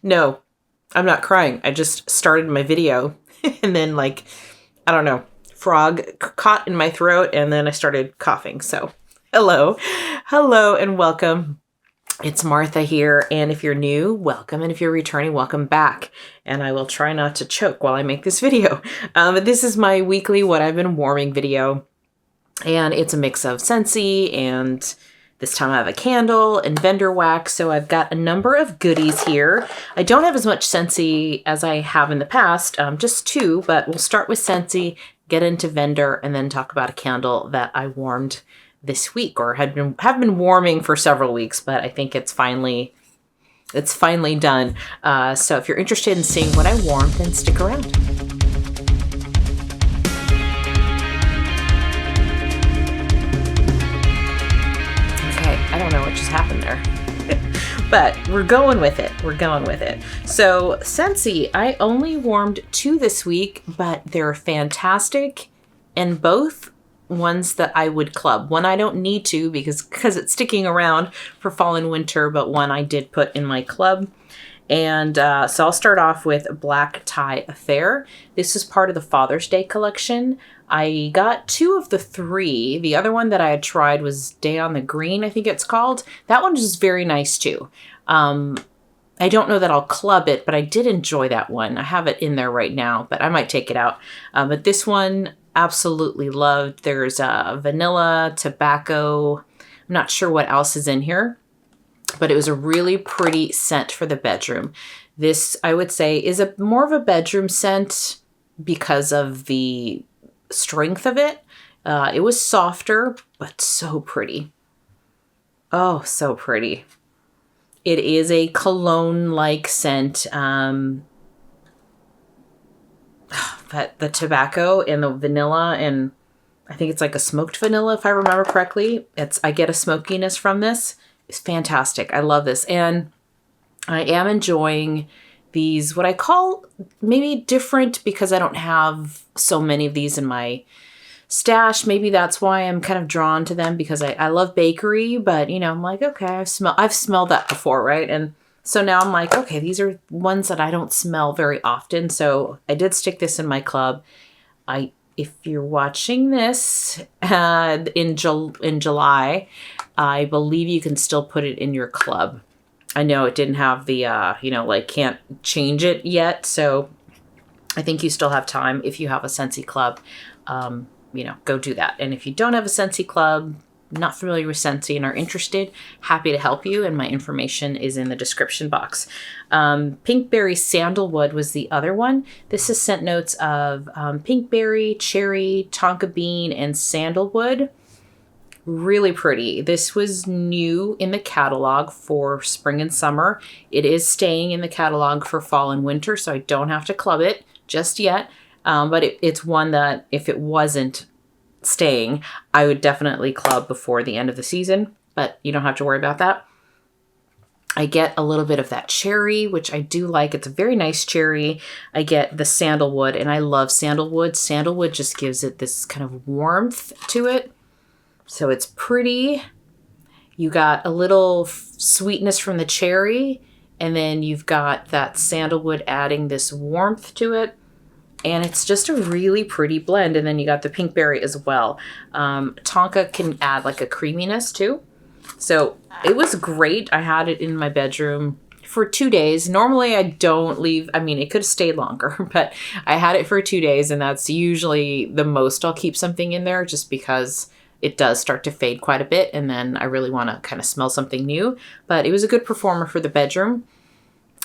No, I'm not crying. I just started my video and then I don't know, frog caught in my throat and then I started coughing. So hello and welcome. It's Martha here. And if you're new, welcome. And if you're returning, welcome back. And I will try not to choke while I make this video. This is my weekly What I've Been Warming video. And it's a mix of Scentsy, and this time I have a candle and vendor wax. So I've got a number of goodies here. I don't have as much Scentsy as I have in the past, just two, but we'll start with Scentsy, get into vendor, and then talk about a candle that I warmed this week, or have been warming for several weeks, but I think it's finally done. So if you're interested in seeing what I warmed, then stick around. I don't know what just happened there, but we're going with it. So Scentsy, I only warmed two this week, but they're fantastic, and both ones that I would club. One I don't need to because it's sticking around for fall and winter, but one I did put in my club. And so I'll start off with Black Tie Affair. This is part of the Father's Day collection. I got two of the three. The other one that I had tried was Day on the Green, I think it's called. That one is very nice too. I don't know that I'll club it, but I did enjoy that one. I have it in there right now, but I might take it out. But this one, absolutely loved. There's vanilla, tobacco. I'm not sure what else is in here, but it was a really pretty scent for the bedroom. This, I would say, is more of a bedroom scent because of the strength of it. It was softer, but so pretty. Oh, so pretty. It is a cologne-like scent. But the tobacco and the vanilla, and I think it's like a smoked vanilla, if I remember correctly. I get a smokiness from this. It's fantastic. I love this. And I am enjoying these, what I call maybe different, because I don't have so many of these in my stash. Maybe that's why I'm kind of drawn to them, because I love bakery, but I'm like, okay, I've smelled that before, right? And so now I'm like, okay, these are ones that I don't smell very often. So I did stick this in my club. If you're watching this in July, I believe you can still put it in your club. I know it didn't have the, can't change it yet. So I think you still have time if you have a Scentsy club, go do that. And if you don't have a Scentsy club, not familiar with Scentsy and are interested, happy to help you. And my information is in the description box. Pinkberry Sandalwood was the other one. This is scent notes of pinkberry, cherry, tonka bean, and sandalwood. Really pretty. This was new in the catalog for spring and summer. It is staying in the catalog for fall and winter, so I don't have to club it just yet. But it's one that if it wasn't staying, I would definitely club before the end of the season, but you don't have to worry about that. I get a little bit of that cherry, which I do like. It's a very nice cherry. I get the sandalwood, and I love sandalwood. Sandalwood just gives it this kind of warmth to it. So it's pretty. You got a little sweetness from the cherry, and then you've got that sandalwood adding this warmth to it. And it's just a really pretty blend. And then you got the pinkberry as well. Tonka can add like a creaminess too. So it was great. I had it in my bedroom for 2 days. Normally I don't leave. I mean, it could have stayed longer, but I had it for 2 days. And that's usually the most I'll keep something in there, just because it does start to fade quite a bit. And then I really want to kind of smell something new. But it was a good performer for the bedroom.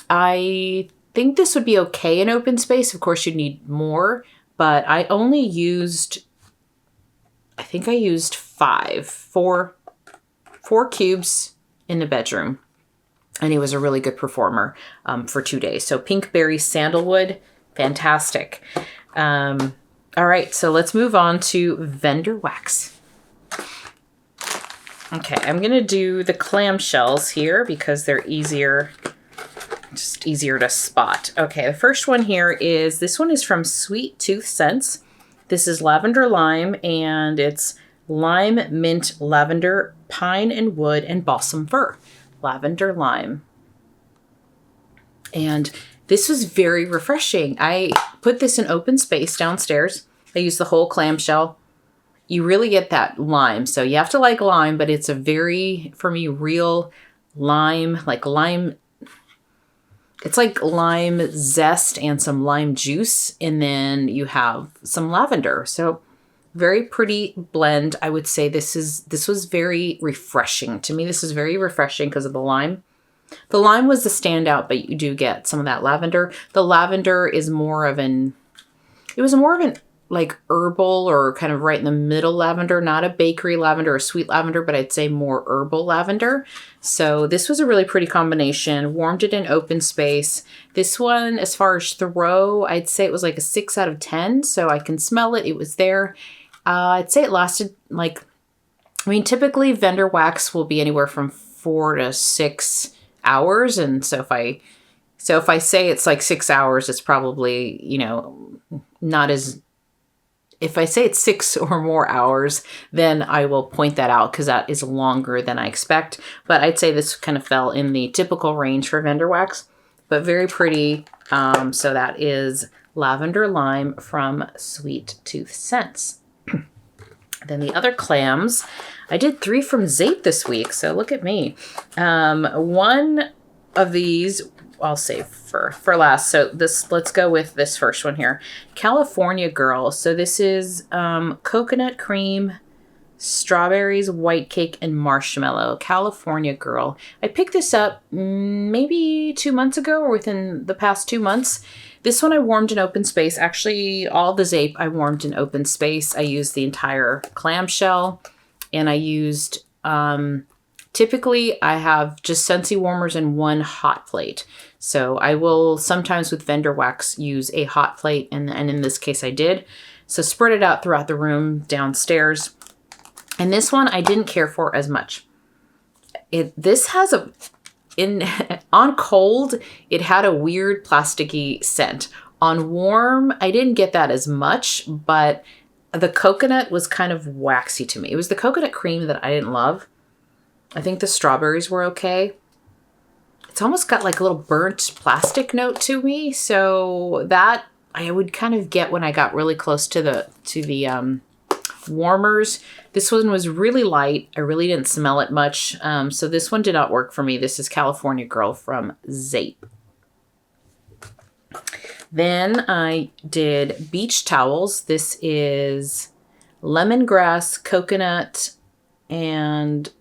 I think this would be okay in open space. Of course, you'd need more, but I only used, I think I used four cubes in the bedroom, and it was a really good performer for 2 days. So Pinkberry Sandalwood, fantastic. All right, so let's move on to vendor wax. Okay, I'm going to do the clamshells here because they're easier to spot. Okay, the first one here is, this one is from Sweet Tooth Scents. This is Lavender Lime, and it's lime, mint, lavender, pine and wood, and balsam fir. Lavender Lime. And this was very refreshing. I put this in open space downstairs. I used the whole clamshell. You really get that lime. So you have to like lime, but it's a very, for me, real lime, like lime. It's like lime zest and some lime juice. And then you have some lavender. So very pretty blend. I would say this was very refreshing. To me, this is very refreshing because of the lime. The lime was the standout, but you do get some of that lavender. The lavender is more of an, it was more of an like herbal or kind of right in the middle lavender, not a bakery lavender or sweet lavender, but I'd say more herbal lavender. So this was a really pretty combination. Warmed it in open space. This one, as far as throw, I'd say it was like a 6 out of 10. So I can smell it. It was there. I'd say it lasted like, I mean, typically vendor wax will be anywhere from 4 to 6 hours. And so if I say it's like 6 hours, it's probably, you know, not as, if I say it's 6 or more hours, then I will point that out because that is longer than I expect. But I'd say this kind of fell in the typical range for vendor wax, but very pretty. So that is Lavender Lime from Sweet Tooth Scents. Then the other clams, I did 3 from Zape this week, so look at me. One of these I'll save for last. So let's go with this first one here. California Girl. So this is coconut cream, strawberries, white cake, and marshmallow. California Girl. I picked this up maybe 2 months ago or within the past 2 months. This one I warmed in open space. Actually, all the Zape I warmed in open space. I used the entire clamshell, and I used, typically I have just Scentsy warmers and one hot plate. So I will sometimes with vendor wax use a hot plate, and in this case I did. So spread it out throughout the room downstairs. And this one I didn't care for as much. This has on cold, it had a weird plasticky scent. On warm, I didn't get that as much, but the coconut was kind of waxy to me. It was the coconut cream that I didn't love. I think the strawberries were okay. It's almost got like a little burnt plastic note to me. So that I would kind of get when I got really close to the warmers. This one was really light. I really didn't smell it much. So this one did not work for me. This is California Girl from Zape. Then I did beach towels. This is lemongrass, coconut, and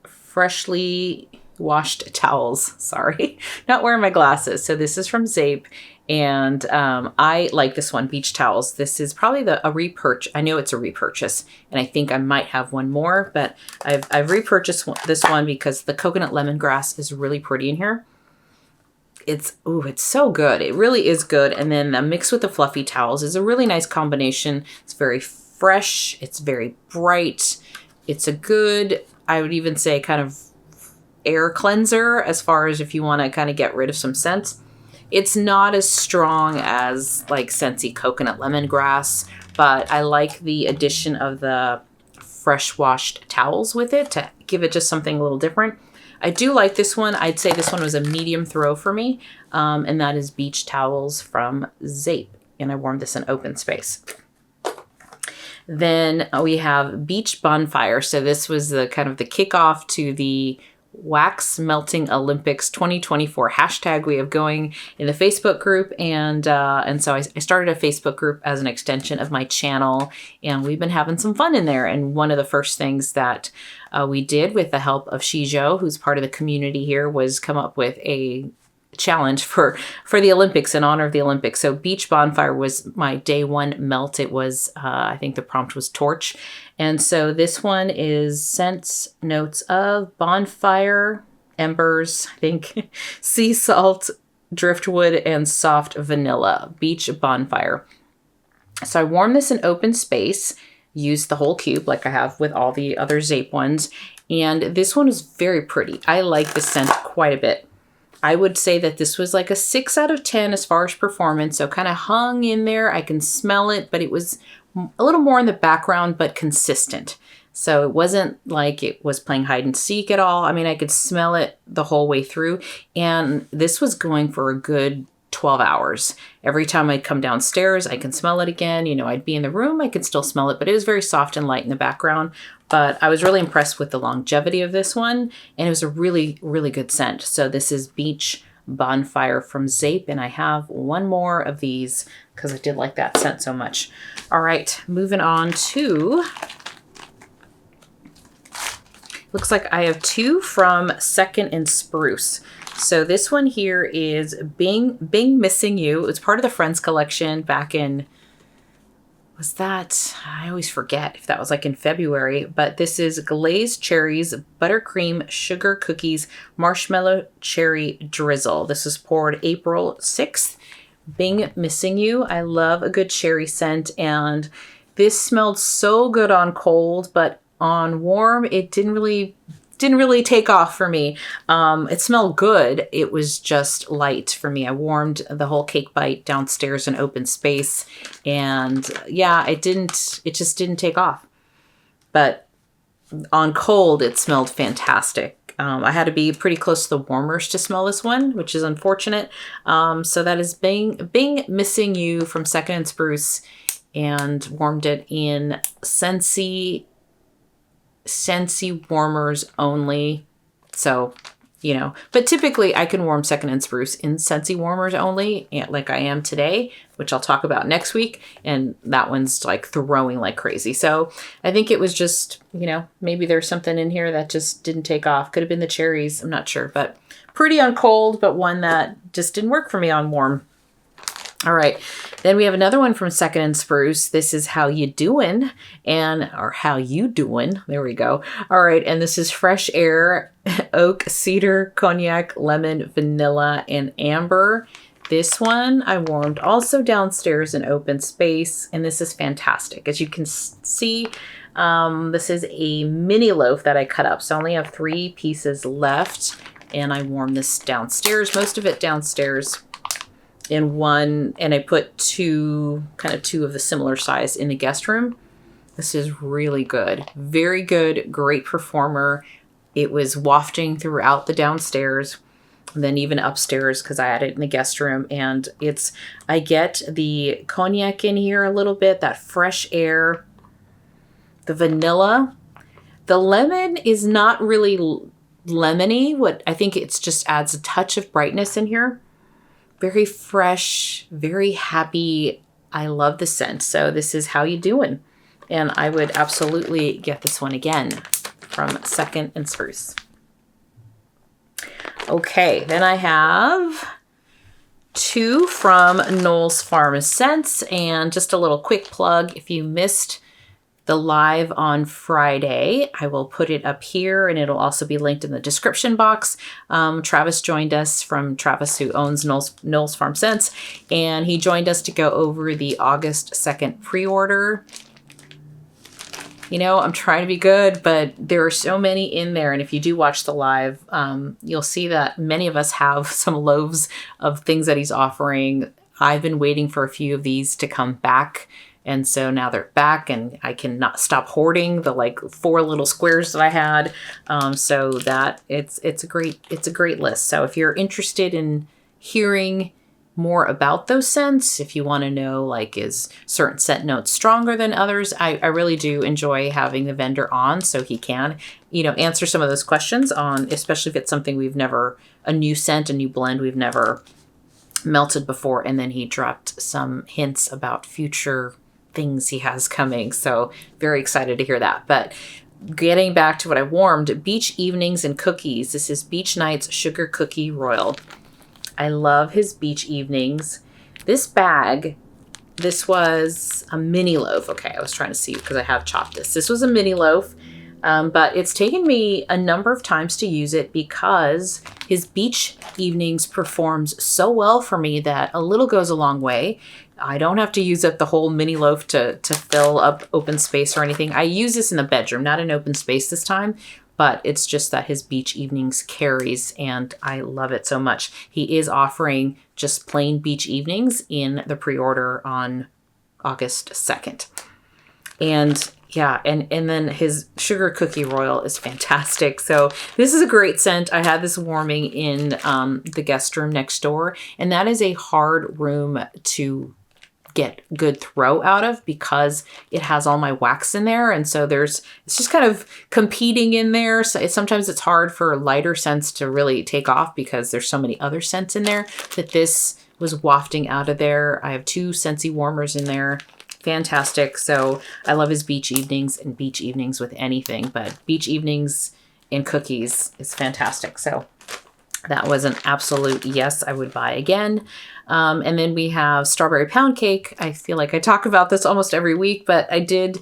freshly washed towels. Sorry, not wearing my glasses. So this is from Zape. And I like this one, beach towels. This is probably a repurchase. I know it's a repurchase, and I think I might have one more, but I've repurchased this one because the coconut lemongrass is really pretty in here. It's so good. It really is good. And then the mix with the fluffy towels is a really nice combination. It's very fresh. It's very bright. It's a good, I would even say, kind of air cleanser as far as if you want to kind of get rid of some scents. It's not as strong as like Scentsy coconut lemongrass, but I like the addition of the fresh washed towels with it to give it just something a little different. I do like this one. I'd say this one was a medium throw for me, and that is beach towels from Zape, and I warmed this in open space. Then we have Beach Bonfire. So this was the kind of the kickoff to the Wax Melting Olympics 2024 hashtag we have going in the Facebook group, and so I started a Facebook group as an extension of my channel, and we've been having some fun in there. And one of the first things that we did with the help of Shijo, who's part of the community here, was come up with a challenge for the Olympics, in honor of the Olympics. So Beach Bonfire was my day one melt. It was I think the prompt was torch. And so this one is scents, notes of bonfire, embers, I think, sea salt, driftwood, and soft vanilla. Beach Bonfire. So I warmed this in open space, used the whole cube like I have with all the other Zape ones. And this one is very pretty. I like the scent quite a bit. I would say that this was like a 6 out of 10 as far as performance. So kind of hung in there. I can smell it, but it was a little more in the background, but consistent. So it wasn't like it was playing hide and seek at all. I mean, I could smell it the whole way through. And this was going for a good 12 hours. Every time I'd come downstairs, I can smell it again. You know, I'd be in the room, I could still smell it, but it was very soft and light in the background. But I was really impressed with the longevity of this one. And it was a really, really good scent. So this is Beach Bonfire from Zape. And I have one more of these because I did like that scent so much. All right, moving on to... Looks like I have two from Second and Spruce. So this one here is Bing Missing You. It's part of the Friends collection back in, was that, I always forget if that was like in February, but this is Glazed Cherries, Buttercream, Sugar Cookies, Marshmallow Cherry Drizzle. This was poured April 6th. Bing Missing You. I love a good cherry scent, and this smelled so good on cold, but on warm, it didn't really take off for me. It smelled good. It was just light for me. I warmed the whole Cake Bite downstairs in open space, and yeah, it just didn't take off. But on cold, it smelled fantastic. I had to be pretty close to the warmers to smell this one, which is unfortunate. So that is Bing Missing You from Second and Spruce, and warmed it in Scentsy warmers only. So, you know, but typically I can warm Second and Spruce in Scentsy warmers only, like I am today, which I'll talk about next week. And that one's like throwing like crazy. So I think it was just, you know, maybe there's something in here that just didn't take off. Could have been the cherries. I'm not sure, but pretty on cold, but one that just didn't work for me on warm. All right, then we have another one from Second and Spruce. This is How You Doin, or How You Doin. There we go. All right, and this is Fresh Air, Oak, Cedar, Cognac, Lemon, Vanilla, and Amber. This one I warmed also downstairs in open space, and this is fantastic. As you can see, this is a mini loaf that I cut up, so I only have 3 pieces left, and I warmed this downstairs, most of it downstairs in one, and I put two of the similar size in the guest room. This is really good. Very good, great performer. It was wafting throughout the downstairs, and then even upstairs because I had it in the guest room. And I get the cognac in here a little bit, that fresh air, the vanilla. The lemon is not really lemony. I think it's just adds a touch of brightness in here. Very fresh, very happy. I love the scent. So this is How You Doin'. And I would absolutely get this one again from Second and Spruce. Okay, then I have 2 from Knoll's Farm Scents. And just a little quick plug, if you missed the live on Friday, I will put it up here, and it'll also be linked in the description box. Travis joined us from Travis, who owns Knoll's Farm Scents, and he joined us to go over the August 2nd pre-order. You know, I'm trying to be good, but there are so many in there. And if you do watch the live, you'll see that many of us have some loaves of things that he's offering. I've been waiting for a few of these to come back. And so now they're back, and I cannot stop hoarding the like 4 little squares that I had. So that it's a great list. So if you're interested in hearing more about those scents, if you want to know, like, is certain scent notes stronger than others, I really do enjoy having the vendor on so he can, you know, answer some of those questions on, especially if it's something a new scent, a new blend we've never melted before. And then he dropped some hints about future things he has coming. So very excited to hear that. But getting back to what I warmed, Beach Evenings and Cookies. This is Beach Nights Sugar Cookie Royal. I love his Beach Evenings. This bag, this was a mini loaf. Okay, I was trying to see because I have chopped this. This was a mini loaf, but it's taken me a number of times to use it because his Beach Evenings performs so well for me that a little goes a long way. I don't have to use up the whole mini loaf to fill up open space or anything. I use this in the bedroom, not in open space this time, but it's just that his Beach Evenings carries, and I love it so much. He is offering just plain Beach Evenings in the pre-order on August 2nd. And Yeah, and then his sugar cookie royal is fantastic. So this is a great scent. I had this warming in the guest room next door, and that is a hard room to get good throw out of because it has all my wax in there, and so it's just kind of competing in there. So sometimes it's hard for lighter scents to really take off because there's so many other scents in there that this was wafting out of there. I have 2 Scentsy warmers in there. Fantastic. So I love his beach evenings and beach evenings with anything, but beach evenings and cookies is fantastic. So that was an absolute yes, I would buy again. And then we have strawberry pound cake. I feel like I talk about this almost every week, but I did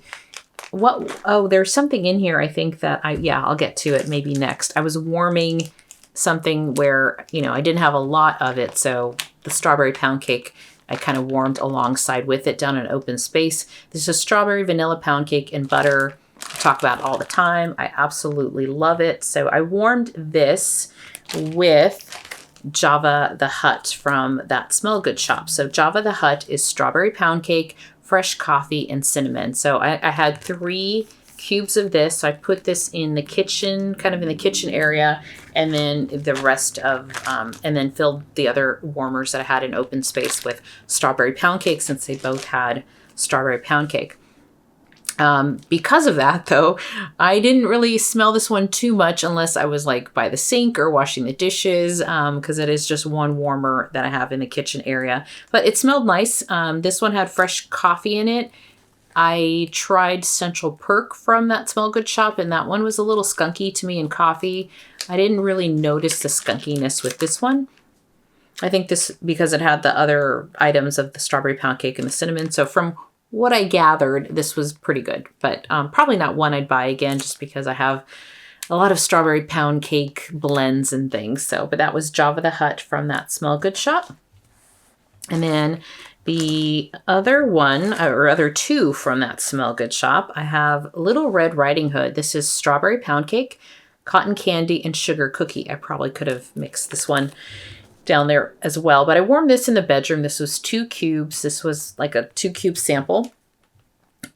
there's something in here. I think that I'll get to it maybe next. I was warming something where, I didn't have a lot of it. So the strawberry pound cake, I kind of warmed alongside with it down in an open space. This is a strawberry vanilla pound cake and butter. I talk about it all the time. I absolutely love it. So I warmed this with Java the Hutt from that Smell Good shop. So Java the Hutt is strawberry pound cake, fresh coffee, and cinnamon. So I had 3 cubes of this. So I put this in the kitchen, kind of in the kitchen area, and then the rest of, and then filled the other warmers that I had in open space with strawberry pound cake since they both had strawberry pound cake. Because of that, though, I didn't really smell this one too much unless I was like by the sink or washing the dishes, because it is just one warmer that I have in the kitchen area. But it smelled nice. This one had fresh coffee in it. I tried Central Perk from that Smell Good shop, and that one was a little skunky to me in coffee. I didn't really notice the skunkiness with this one. I think this because it had the other items of the strawberry pound cake and the cinnamon. So from what I gathered, this was pretty good, but probably not one I'd buy again just because I have a lot of strawberry pound cake blends and things. So, but that was Java the Hutt from that Smell Good shop. And then the other one, or other 2 from that Smell Good shop, I have Little Red Riding Hood. This is strawberry pound cake, cotton candy, and sugar cookie. I probably could have mixed this one down there as well, but I warmed this in the bedroom. This was 2 cubes. This was like a 2 cube sample,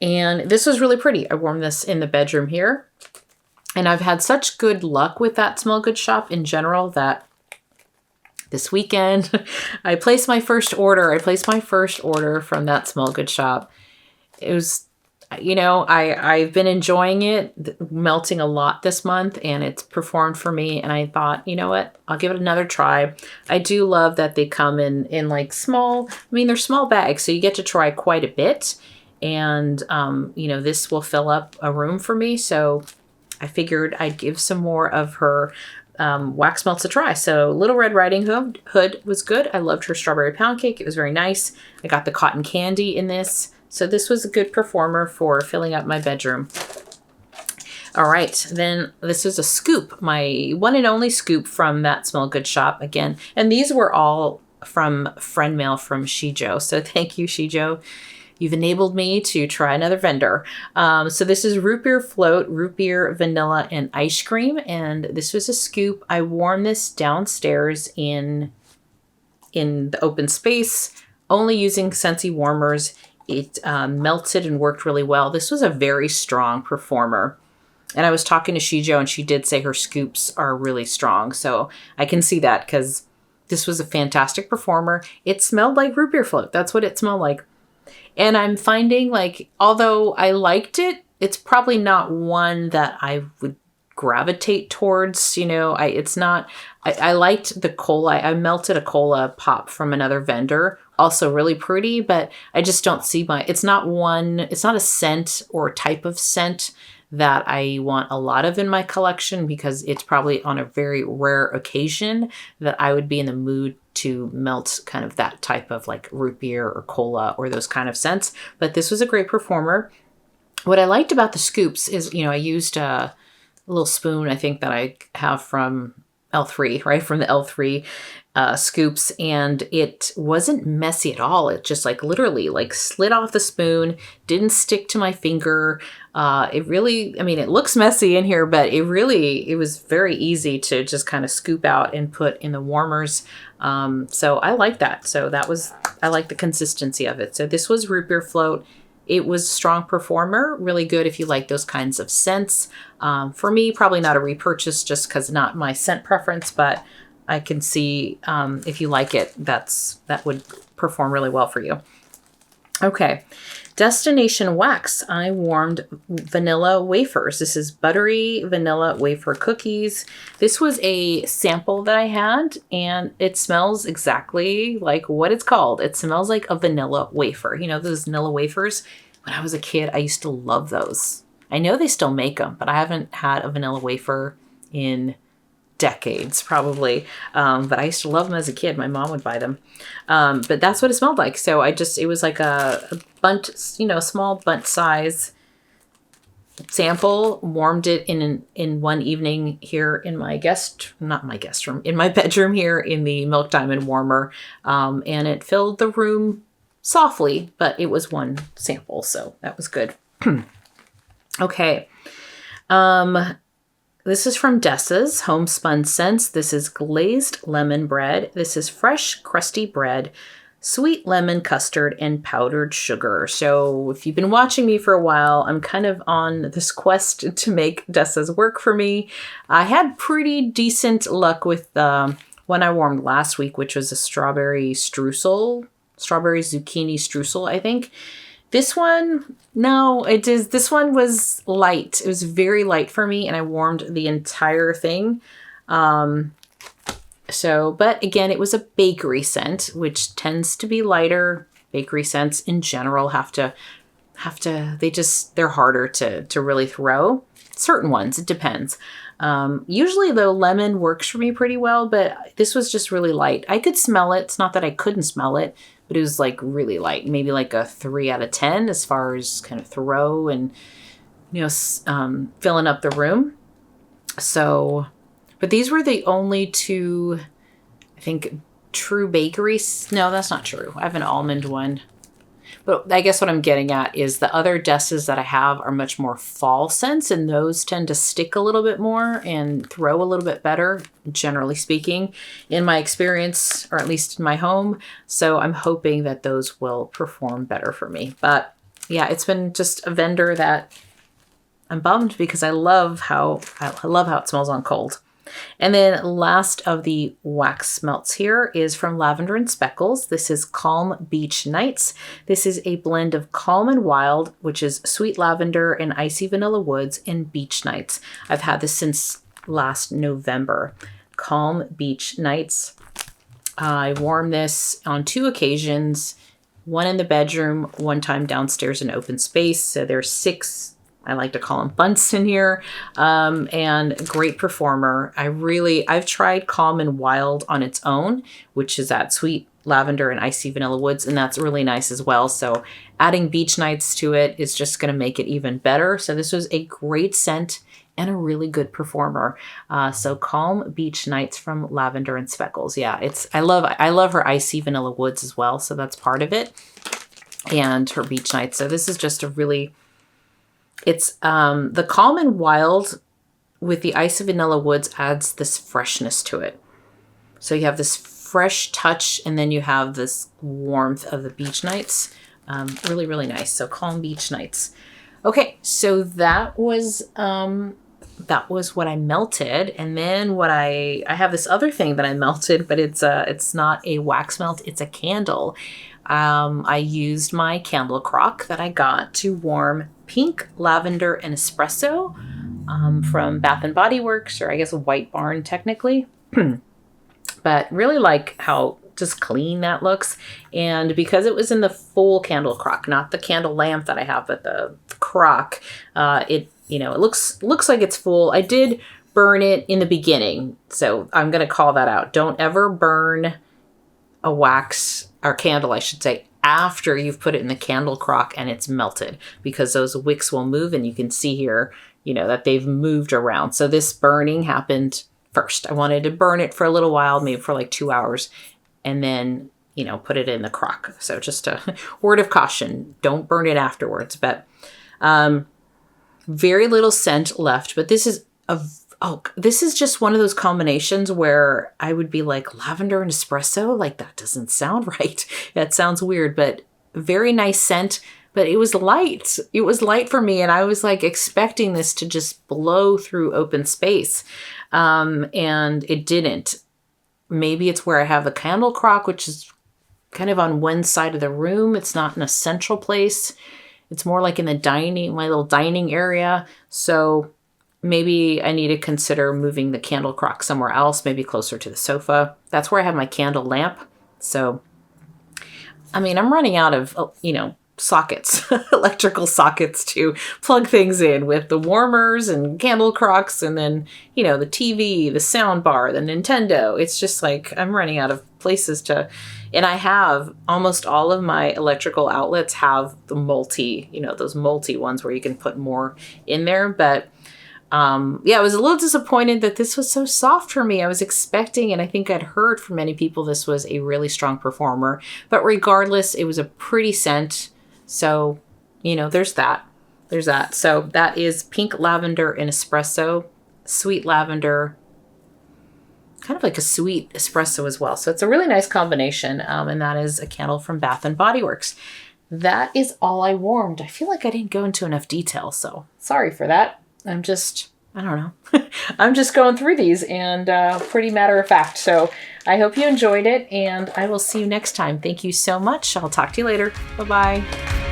and this was really pretty. I warmed this in the bedroom here, and I've had such good luck with that Smell Good shop in general that this weekend I placed my first order. I placed my first order from that Smell Good shop. It was, I've been enjoying it, melting a lot this month, and it's performed for me. And I thought, you know what, I'll give it another try. I do love that they come in like small, they're small bags, so you get to try quite a bit. And, this will fill up a room for me. So I figured I'd give some more of her wax melts a try. So Little Red Riding Hood was good. I loved her strawberry pound cake. It was very nice. I got the cotton candy in this. So this was a good performer for filling up my bedroom. All right, then this is a scoop, my one and only scoop from that Smell Good shop again. And these were all from friend mail from Shijo. So thank you, Shijo. You've enabled me to try another vendor. So this is root beer float, root beer, vanilla, and ice cream. And this was a scoop. I warmed this downstairs in the open space, only using Scentsy warmers. It melted and worked really well. This was a very strong performer. And I was talking to Shijo, and she did say her scoops are really strong. So I can see that because this was a fantastic performer. It smelled like root beer float. That's what it smelled like. And I'm finding, like, although I liked it, it's probably not one that I would gravitate towards. It's not, I liked the cola. I melted a cola pop from another vendor, also really pretty, but I just don't see it's not a scent or type of scent that I want a lot of in my collection, because it's probably on a very rare occasion that I would be in the mood to melt kind of that type of like root beer or cola or those kind of scents. But this was a great performer. What I liked about the scoops is, I used a little spoon, I think, that I have from L3, right? From the L3 scoops, and it wasn't messy at all. It just like literally like slid off the spoon, didn't stick to my finger. It really, it looks messy in here, but it was very easy to just kind of scoop out and put in the warmers. So I like that. So I like the consistency of it. So this was root beer float. it was a strong performer, really good if you like those kinds of scents. For me, probably not a repurchase just because not my scent preference, but I can see if you like it, that would perform really well for you. Okay, Destination Wax. I warmed vanilla wafers. This is buttery vanilla wafer cookies. This was a sample that I had, and it smells exactly like what it's called. It smells like a vanilla wafer. You know, those vanilla wafers? When I was a kid, I used to love those. I know they still make them, but I haven't had a vanilla wafer in decades probably. But I used to love them as a kid. My mom would buy them. But that's what it smelled like. So it was like a bunch, small bunch size sample. Warmed it in one evening here in my in my bedroom here in the Milk Diamond warmer. And it filled the room softly, but it was one sample. So that was good. Okay. This is from Dessa's Homespun Scents. This is glazed lemon bread. This is fresh, crusty bread, sweet lemon custard, and powdered sugar. So if you've been watching me for a while, I'm kind of on this quest to make Dessa's work for me. I had pretty decent luck with one I warmed last week, which was a strawberry zucchini streusel, I think. This one, no, this one was light. It was very light for me, and I warmed the entire thing. But again, it was a bakery scent, which tends to be lighter. Bakery scents in general they're harder to really throw. Certain ones, it depends. Usually though, lemon works for me pretty well, but this was just really light. I could smell it. It's not that I couldn't smell it, but it was like really light, maybe like a 3 out of 10 as far as kind of throw and, filling up the room. So, but these were the only two, I think, true bakeries. No, that's not true. I have an almond one. But I guess what I'm getting at is the other Dessas that I have are much more fall scents, and those tend to stick a little bit more and throw a little bit better, generally speaking, in my experience, or at least in my home. So I'm hoping that those will perform better for me. But yeah, it's been just a vendor that I'm bummed because I love how it smells on cold. And then last of the wax melts here is from Lavender and Speckles. This is Calm Beach Nights. This is a blend of Calm and Wild, which is sweet lavender and icy vanilla woods, and beach nights. I've had this since last November. Calm Beach Nights. I warmed this on 2 occasions, one in the bedroom, one time downstairs in open space. So there's 6, I like to call them bunts in here, and great performer. I've tried Calm and Wild on its own, which is that sweet lavender and icy vanilla woods, and that's really nice as well. So adding beach nights to it is just going to make it even better. So this was a great scent and a really good performer. So Calm Beach Nights from Lavender and Speckles. Yeah, I love her icy vanilla woods as well. So that's part of it, and her beach nights. So this is just a really, it's the Calm and Wild with the ice of vanilla woods adds this freshness to it. So you have this fresh touch, and then you have this warmth of the beach nights. Really, really nice. So Calm Beach Nights. Okay, so that was what I melted, and then I have this other thing that I melted, but it's not a wax melt, it's a candle. I used my candle crock that I got to warm Pink, Lavender, and Espresso from Bath & Body Works, or I guess White Barn technically. But really like how just clean that looks. And because it was in the full candle crock, not the candle lamp that I have, but the crock, it looks like it's full. I did burn it in the beginning, so I'm going to call that out. Don't ever burn a wax or candle, I should say, after you've put it in the candle crock and it's melted, because those wicks will move, and you can see here, that they've moved around. So this burning happened first. I wanted to burn it for a little while, maybe for like 2 hours, and then, put it in the crock. So just a word of caution, don't burn it afterwards. But very little scent left, but this is just one of those combinations where I would be like, lavender and espresso? Like, that doesn't sound right. That sounds weird, but very nice scent, but it was light. It was light for me, and I was like expecting this to just blow through open space. And it didn't. Maybe it's where I have a candle crock, which is kind of on one side of the room. It's not in a central place. It's more like in the my little dining area. So maybe I need to consider moving the candle crock somewhere else, maybe closer to the sofa. That's where I have my candle lamp. So, I mean, I'm running out of, sockets, electrical sockets to plug things in with the warmers and candle crocks and then, the TV, the sound bar, the Nintendo. It's just like I'm running out of places to, and I have almost all of my electrical outlets have the those multi ones where you can put more in there. But I was a little disappointed that this was so soft for me. I was expecting, and I think I'd heard from many people, this was a really strong performer. But regardless, it was a pretty scent. So, there's that. There's that. So that is Pink Lavender and Espresso, Sweet Lavender, kind of like a sweet espresso as well. So it's a really nice combination. And that is a candle from Bath and Body Works. That is all I warmed. I feel like I didn't go into enough detail, so sorry for that. I don't know. I'm just going through these and pretty matter of fact. So I hope you enjoyed it, and I will see you next time. Thank you so much. I'll talk to you later. Bye-bye.